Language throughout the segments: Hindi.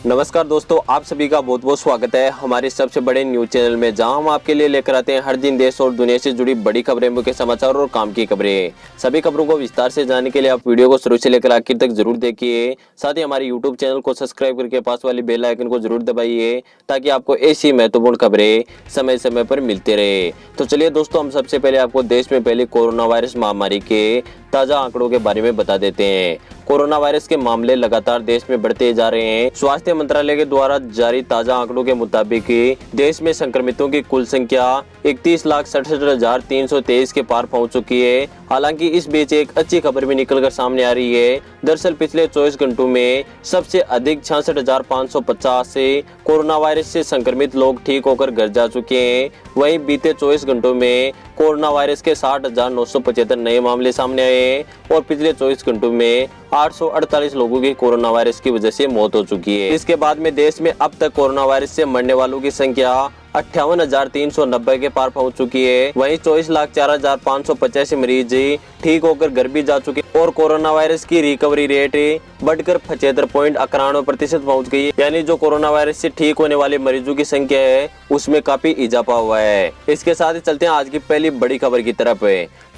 नमस्कार दोस्तों, आप सभी का बहुत बहुत स्वागत है हमारे सबसे बड़े न्यूज चैनल में, जहां हम आपके लिए लेकर आते हैं हर दिन देश और दुनिया से जुड़ी बड़ी खबरें, मुख्य समाचार और काम की खबरें। सभी खबरों को विस्तार से जानने के लिए आप वीडियो को शुरू से लेकर आखिर तक जरूर देखिए। साथ ही हमारे यूट्यूब चैनल को सब्सक्राइब करके पास वाली बेल आइकन को जरूर दबाइए, ताकि आपको ऐसी महत्वपूर्ण खबरें समय समय पर मिलते रहे। तो चलिए दोस्तों, हम सबसे पहले आपको देश में फैली कोरोना वायरस महामारी के ताजा आंकड़ों के बारे में बता देते हैं। कोरोना वायरस के मामले लगातार देश में बढ़ते जा रहे हैं। स्वास्थ्य मंत्रालय के द्वारा जारी ताजा आंकड़ों के मुताबिक देश में संक्रमितों की कुल संख्या 31,67,323 के पार पहुंच चुकी है। हालांकि इस बीच एक अच्छी खबर भी निकलकर सामने आ रही है। दरअसल पिछले 24 घंटों में सबसे अधिक 66,550 से कोरोना वायरस से संक्रमित लोग ठीक होकर घर जा चुके हैं। वहीं बीते 24 घंटों में कोरोना वायरस के 60,975 नए मामले सामने आए हैं और पिछले 24 घंटों में 848 लोगों की कोरोना वायरस की वजह से मौत हो चुकी है। इसके बाद में देश में अब तक कोरोना वायरस से मरने वालों की संख्या 58,390 के पार पहुंच चुकी है। वहीं 24,04,585 मरीज ठीक होकर घर भी जा चुके और कोरोना वायरस की रिकवरी रेट बढ़कर 75.91% पहुंच गई है। यानी जो कोरोना वायरस से ठीक होने वाले मरीजों की संख्या है उसमें काफी इजाफा हुआ है। इसके साथ ही चलते हैं आज की पहली बड़ी खबर की तरफ।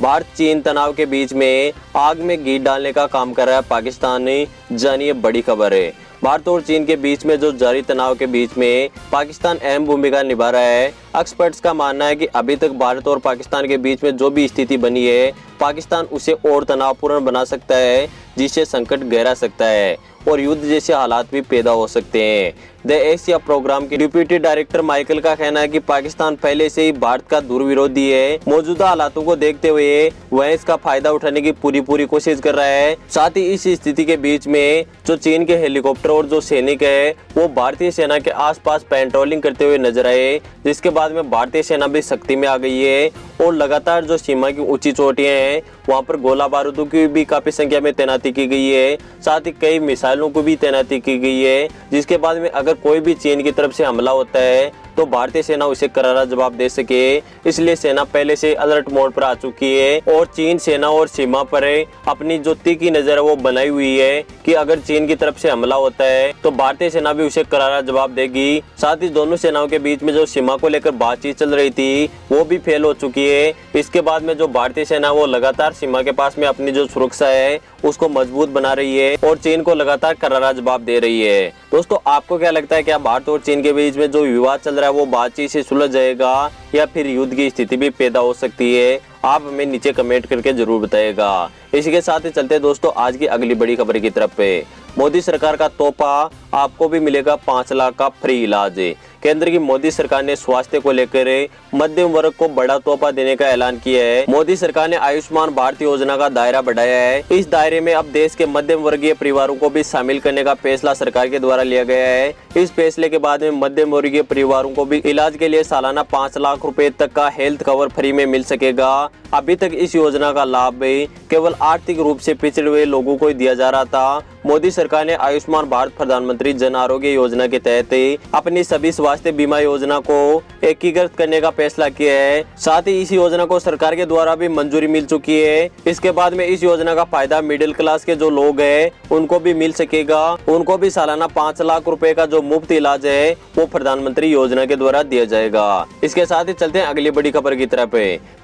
भारत चीन तनाव के बीच में आग में घी डालने का काम कर रहा है पाकिस्तान। जानिए बड़ी खबर है। भारत और चीन के बीच में जो जारी तनाव के बीच में पाकिस्तान अहम भूमिका निभा रहा है। एक्सपर्ट्स का मानना है कि अभी तक भारत और पाकिस्तान के बीच में जो भी स्थिति बनी है, पाकिस्तान उसे और तनावपूर्ण बना सकता है, जिससे संकट गहरा सकता है और युद्ध जैसे हालात भी पैदा हो सकते हैं। द एशिया प्रोग्राम के डिप्टी डायरेक्टर माइकल का कहना है कि पाकिस्तान पहले से ही भारत का दुर्विरोधी है। मौजूदा हालातों को देखते हुए वह इसका फायदा उठाने की पूरी कोशिश कर रहा है। साथ ही इस स्थिति के बीच में जो चीन के हेलीकॉप्टर और जो सैनिक है वो भारतीय सेना के आसपास पेट्रोलिंग करते हुए नजर आए, जिसके बाद में भारतीय सेना भी सख्ती में आ गई है और लगातार जो सीमा की ऊंची चोटियां हैं वहां पर गोला बारूदों की भी काफी संख्या में तैनाती की गई है। साथ ही कई मिसाइलों को भी तैनाती की गई है, जिसके बाद में अगर कोई भी चीन की तरफ से हमला होता है तो भारतीय सेना उसे करारा जवाब दे सके। इसलिए सेना पहले से अलर्ट मोड पर आ चुकी है और चीन सेना और सीमा पर अपनी जो तीखी नजर है वो बनाई हुई है कि अगर चीन की तरफ से हमला होता है तो भारतीय सेना भी उसे करारा जवाब देगी। साथ ही दोनों सेनाओं के बीच में जो सीमा को लेकर बातचीत चल रही थी वो भी फेल हो चुकी है। इसके बाद में जो भारतीय सेना वो लगातार सीमा के पास में अपनी जो सुरक्षा है उसको मजबूत बना रही है और चीन को लगातार करारा जवाब दे रही है। दोस्तों, आपको क्या लगता है, क्या भारत और चीन के बीच में जो विवाद चल रहा है वो बातचीत से सुलझ जाएगा या फिर युद्ध की स्थिति भी पैदा हो सकती है? आप हमें नीचे कमेंट करके जरूर बताइएगा। इसी के साथ ही चलते हैं दोस्तों आज की अगली बड़ी खबर की तरफ। मोदी सरकार का तोहफा, आपको भी मिलेगा 5 लाख का फ्री इलाज। केंद्र की मोदी सरकार ने स्वास्थ्य को लेकर मध्यम वर्ग को बड़ा तोहफा देने का ऐलान किया है। मोदी सरकार ने आयुष्मान भारत योजना का दायरा बढ़ाया है। इस दायरे में अब देश के मध्यम वर्गीय परिवारों को भी शामिल करने का फैसला सरकार के द्वारा लिया गया है। इस फैसले के बाद में मध्यम वर्गीय परिवारों को भी इलाज के लिए सालाना 5 लाख रुपए तक का हेल्थ कवर फ्री में मिल सकेगा। अभी तक इस योजना का लाभ केवल आर्थिक रूप से पिछड़े हुए लोगों को ही दिया जा रहा था। मोदी सरकार ने आयुष्मान भारत प्रधानमंत्री जन आरोग्य योजना के तहत अपनी सभी स्वास्थ्य बीमा योजना को एकीकृत करने का फैसला किया है। साथ ही इस योजना को सरकार के द्वारा भी मंजूरी मिल चुकी है। इसके बाद में इस योजना का फायदा मिडिल क्लास के जो लोग हैं उनको भी मिल सकेगा। उनको भी सालाना 5 लाख रुपए का जो मुफ्त इलाज है वो प्रधानमंत्री योजना के द्वारा दिया जाएगा। इसके साथ ही चलते हैं अगली बड़ी खबर की तरफ।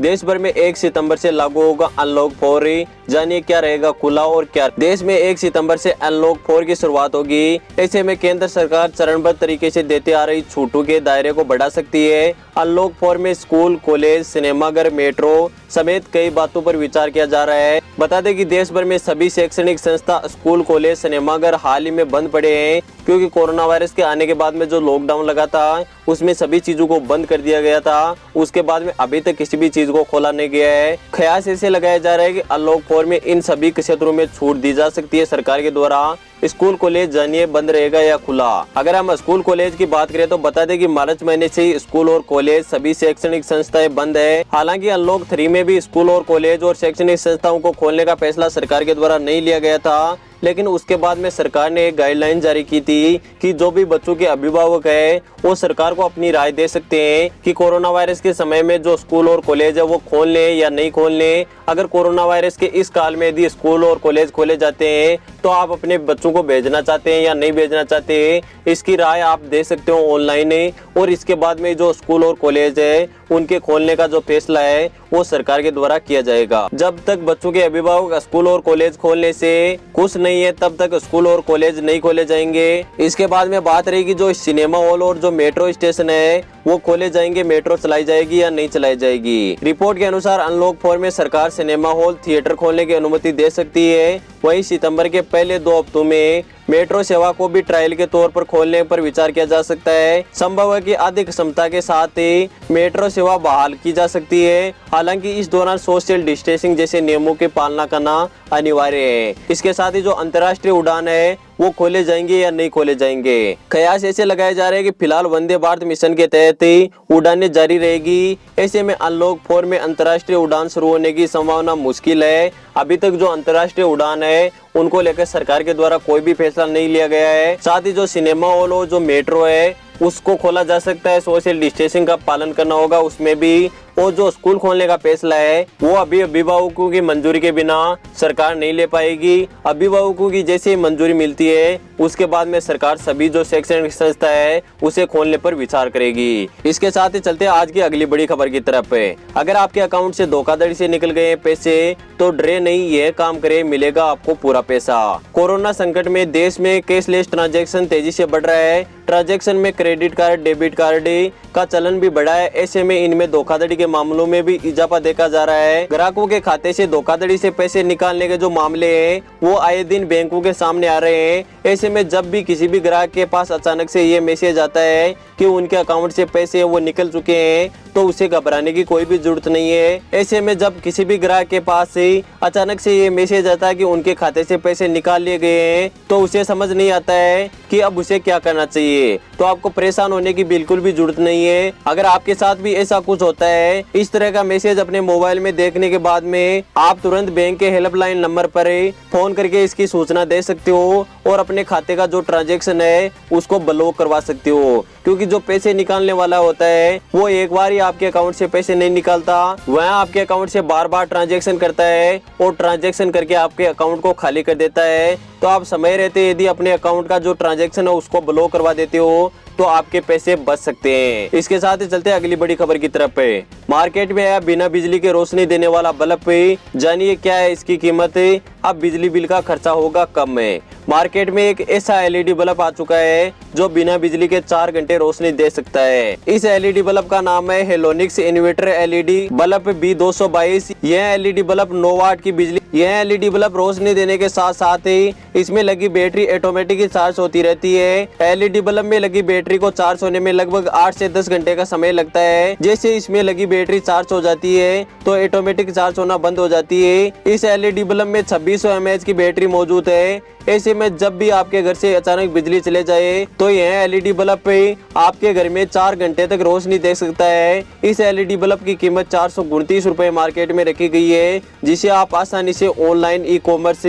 देश भर में 1 सितंबर से लागू होगा अनलॉक 4। जानिए क्या रहेगा खुला और क्या। देश में 1 सितंबर से अनलॉक 4 की शुरुआत होगी। ऐसे में केंद्र सरकार चरणबद्ध तरीके से देते आ रही छूटों के दायरे को बढ़ा सकती है। अनलॉक 4 में स्कूल, कॉलेज, सिनेमाघर, मेट्रो समेत कई बातों पर विचार किया जा रहा है। बता दें कि देश भर में सभी शैक्षणिक संस्था, स्कूल, कॉलेज, सिनेमाघर हाल ही में बंद पड़े हैं, क्योंकि कोरोना वायरस के आने के बाद में जो लॉकडाउन लगा था उसमें सभी चीजों को बंद कर दिया गया था। उसके बाद में अभी तक किसी भी चीज को खोला नहीं गया है। कयास ऐसे लगाया जा रहा है कि अनलॉक 4 में इन सभी क्षेत्रों में छूट दी जा सकती है सरकार के द्वारा। स्कूल, कॉलेज जानिए बंद रहेगा या खुला। अगर हम स्कूल, कॉलेज की बात करें तो बता दें कि मार्च महीने से ही स्कूल और कॉलेज सभी शैक्षणिक संस्थाएं बंद है। हालांकि अनलॉक 3 में भी स्कूल और कॉलेज और शैक्षणिक संस्थाओं को खोलने का फैसला सरकार के द्वारा नहीं लिया गया था, लेकिन उसके बाद में सरकार ने एक गाइडलाइन जारी की थी कि जो भी बच्चों के अभिभावक है वो सरकार को अपनी राय दे सकते हैं कि कोरोना वायरस के समय में जो स्कूल और कॉलेज है वो खोल लें या नहीं खोल लें। अगर कोरोना वायरस के इस काल में यदि स्कूल और कॉलेज खोले जाते हैं तो आप अपने बच्चों को भेजना चाहते हैं या नहीं भेजना चाहते हैं, इसकी राय आप दे सकते हो ऑनलाइन है। और इसके बाद में जो स्कूल और कॉलेज है उनके खोलने का जो फैसला है वो सरकार के द्वारा किया जाएगा। जब तक बच्चों के अभिभावक स्कूल और कॉलेज खोलने से खुश नहीं है तब तक स्कूल और कॉलेज नहीं खोले जाएंगे। इसके बाद में बात रहेगी जो सिनेमा हॉल और जो मेट्रो स्टेशन है वो खोले जाएंगे, मेट्रो चलाई जाएगी या नहीं चलाई जाएगी। रिपोर्ट के अनुसार अनलॉक 4 में सरकार सिनेमा हॉल थिएटर खोलने की अनुमति दे सकती है। वहीं सितंबर के पहले 2 हफ्तों में मेट्रो सेवा को भी ट्रायल के तौर पर खोलने पर विचार किया जा सकता है। संभव है कि अधिक क्षमता के साथ ही मेट्रो सेवा बहाल की जा सकती है। हालांकि इस दौरान सोशल डिस्टेंसिंग जैसे नियमों की पालना करना अनिवार्य है। इसके साथ ही जो अंतर्राष्ट्रीय उड़ान है वो खोले जाएंगे या नहीं खोले जाएंगे। कयास ऐसे लगाए जा रहे हैं कि फिलहाल वंदे भारत मिशन के तहत ही उड़ानें जारी रहेगी। ऐसे में अनलॉक 4 में अंतर्राष्ट्रीय उड़ान शुरू होने की संभावना मुश्किल है। अभी तक जो अंतर्राष्ट्रीय उड़ान है उनको लेकर सरकार के द्वारा कोई भी फैसला नहीं लिया गया है। साथ ही जो सिनेमा हॉल और जो मेट्रो है उसको खोला जा सकता है, सोशल डिस्टेंसिंग का पालन करना होगा उसमें भी। और जो स्कूल खोलने का फैसला है वो अभी अभिभावकों की मंजूरी के बिना सरकार नहीं ले पाएगी। अभिभावकों की जैसे ही मंजूरी मिलती है उसके बाद में सरकार सभी जो शैक्षणिक संस्था है उसे खोलने पर विचार करेगी। इसके साथ ही चलते आज की अगली बड़ी खबर की तरफ है। अगर आपके अकाउंट से धोखाधड़ी से निकल गए पैसे तो डरे नहीं, यह काम करे, मिलेगा आपको पूरा पैसा। कोरोना संकट में देश में कैशलेस ट्रांजैक्शन तेजी से बढ़ रहा है। ट्रांजैक्शन में क्रेडिट कार्ड, डेबिट कार्ड का चलन भी बढ़ा है। ऐसे में इनमें धोखाधड़ी के मामलों में भी इजाफा देखा जा रहा है। ग्राहकों के खाते से धोखाधड़ी से पैसे निकालने के जो मामले हैं वो आए दिन बैंकों के सामने आ रहे हैं। ऐसे में जब भी किसी भी ग्राहक के पास अचानक से ये मैसेज आता है कि उनके अकाउंट से पैसे वो निकल चुके हैं तो उसे घबराने की कोई भी जरूरत नहीं है। ऐसे में जब किसी भी ग्राहक के पास से अचानक से ये मैसेज आता है कि उनके खाते से पैसे निकाल लिए गए हैं तो उसे समझ नहीं आता है कि अब उसे क्या करना चाहिए। तो आपको परेशान होने की बिल्कुल भी जरूरत नहीं है। अगर आपके साथ भी ऐसा कुछ होता है, इस तरह का मैसेज अपने मोबाइल में देखने के बाद में आप तुरंत बैंक के हेल्पलाइन नंबर पर फोन करके इसकी सूचना दे सकते हो और अपने खाते का जो ट्रांजैक्शन है उसको ब्लॉक करवा सकते हो। क्योंकि जो पैसे निकालने वाला होता है वो एक बार ही आपके अकाउंट से पैसे नहीं निकालता, वह आपके अकाउंट से बार बार ट्रांजैक्शन करता है और ट्रांजैक्शन करके आपके अकाउंट को खाली कर देता है। तो आप समय रहते यदि अपने अकाउंट का जो ट्रांजैक्शन है उसको ब्लॉक करवा देते हो तो आपके पैसे बच सकते हैं। इसके साथ ही चलते अगली बड़ी खबर की तरफ है। मार्केट में आया बिना बिजली के रोशनी देने वाला बल्ब, जानिए क्या है इसकी कीमत। अब बिजली बिल का खर्चा होगा कम है। मार्केट में एक ऐसा एलईडी बल्ब आ चुका है जो बिना बिजली के 4 घंटे रोशनी दे सकता है। इस एलईडी बल्ब का नाम है Halonix inverter LED bulb B222। यह एलईडी बल्ब 9 वाट की बिजली, यह एलईडी बल्ब रोशनी देने के साथ साथ ही इसमें लगी बैटरी ऑटोमेटिक चार्ज होती रहती है। एलईडी बल्ब में लगी बैटरी को चार्ज होने में लगभग 8 से 10 घंटे का समय लगता है। जैसे इसमें लगी बैटरी चार्ज हो जाती है तो ऑटोमेटिक चार्ज होना बंद हो जाती है। इस एलईडी बल्ब में 2600 mAh की बैटरी मौजूद है। ऐसे में जब भी आपके घर से अचानक बिजली चले जाए तो यह एलईडी बल्ब पे आपके घर में 4 घंटे तक रोशनी दे सकता है। इस एलईडी बल्ब की कीमत 439 रुपए मार्केट में रखी गई है, जिसे आप आसानी से ऑनलाइन ई-कॉमर्स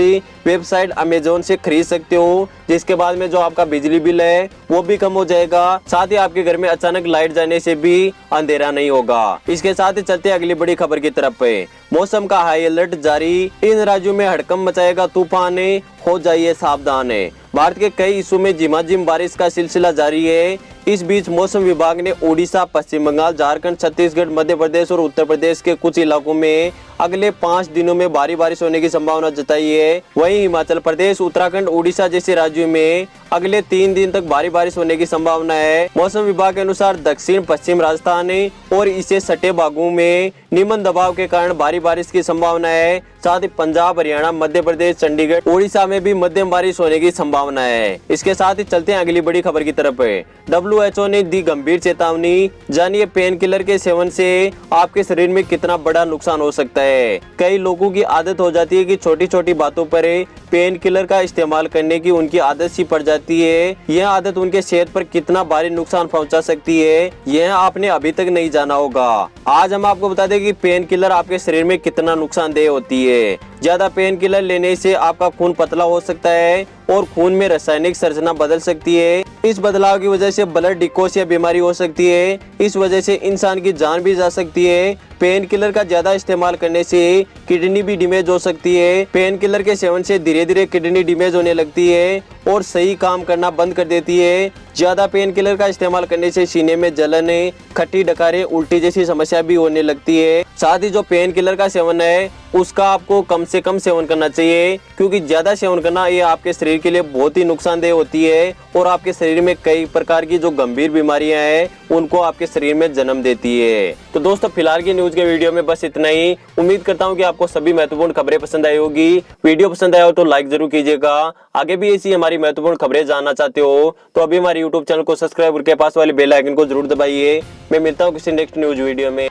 वेबसाइट अमेजोन से खरीद सकते हो। जिसके बाद में जो आपका बिजली बिल है वो भी कम हो जाएगा, साथ ही आपके घर में अचानक लाइट जाने से भी अंधेरा नहीं होगा। इसके साथ ही चलते अगली बड़ी खबर की तरफ है। मौसम का हाई अलर्ट जारी, इन राज्यों में हड़कंप मचाएगा तूफान, हो जाइए सावधान। भारत के कई हिस्सों में झिमाझिम बारिश का सिलसिला जारी है। इस बीच मौसम विभाग ने उड़ीसा, पश्चिम बंगाल, झारखंड, छत्तीसगढ़, मध्य प्रदेश और उत्तर प्रदेश के कुछ इलाकों में अगले 5 दिनों में भारी बारिश होने की संभावना जताई है। वहीं हिमाचल प्रदेश, उत्तराखंड, उड़ीसा जैसे राज्यों में अगले 3 दिन तक भारी बारिश होने की संभावना है। मौसम विभाग के अनुसार दक्षिण पश्चिम राजस्थान और इससे सटे भागों में निम्न दबाव के कारण भारी बारिश की संभावना है। साथ ही पंजाब, हरियाणा, मध्य प्रदेश, चंडीगढ़, उड़ीसा में भी मध्यम बारिश होने की संभावना है। इसके साथ ही चलते हैं अगली बड़ी खबर की तरफ है। WHO ने दी गंभीर चेतावनी, जानिए पेन किलर के सेवन से आपके शरीर में कितना बड़ा नुकसान हो सकता है। कई लोगों की आदत हो जाती है कि छोटी छोटी बातों पर पेन किलर का इस्तेमाल करने की उनकी आदत सी पड़ जाती है। यह आदत उनके सेहत पर कितना भारी नुकसान पहुंचा सकती है यह आपने अभी तक नहीं जाना होगा। आज हम आपको बता दें कि पेन किलर आपके शरीर में कितना नुकसानदेह होती है। ज्यादा पेन किलर लेने से आपका खून पतला हो सकता है और खून में रासायनिक संरचना बदल सकती है। इस बदलाव की वजह से ब्लड डिकोस या बीमारी हो सकती है। इस वजह से इंसान की जान भी जा सकती है। पेन किलर का ज्यादा इस्तेमाल करने से किडनी भी डैमेज हो सकती है। पेन किलर के सेवन से धीरे धीरे किडनी डैमेज होने लगती है और सही काम करना बंद कर देती है। ज्यादा पेन किलर का इस्तेमाल करने से सीने में जलन, खट्टी डकारें, उल्टी जैसी समस्या भी होने लगती है। साथ ही जो पेन किलर का सेवन है उसका आपको कम से कम सेवन करना चाहिए, क्योंकि ज्यादा सेवन करना ये आपके शरीर के लिए बहुत ही नुकसानदेह होती है और आपके शरीर में कई प्रकार की जो गंभीर बीमारियां हैं उनको आपके शरीर में जन्म देती है। तो दोस्तों फिलहाल की न्यूज के वीडियो में बस इतना ही। उम्मीद करता हूँ कि आपको सभी महत्वपूर्ण खबरें पसंद आई होगी। वीडियो पसंद आया हो तो लाइक जरूर कीजिएगा। आगे भी ऐसी हमारी महत्वपूर्ण खबरें जानना चाहते हो तो अभी हमारे यूट्यूब चैनल को सब्सक्राइब करके पास वाले बेल आइकन को जरूर दबाइए। मैं मिलता हूँ किसी नेक्स्ट न्यूज वीडियो में।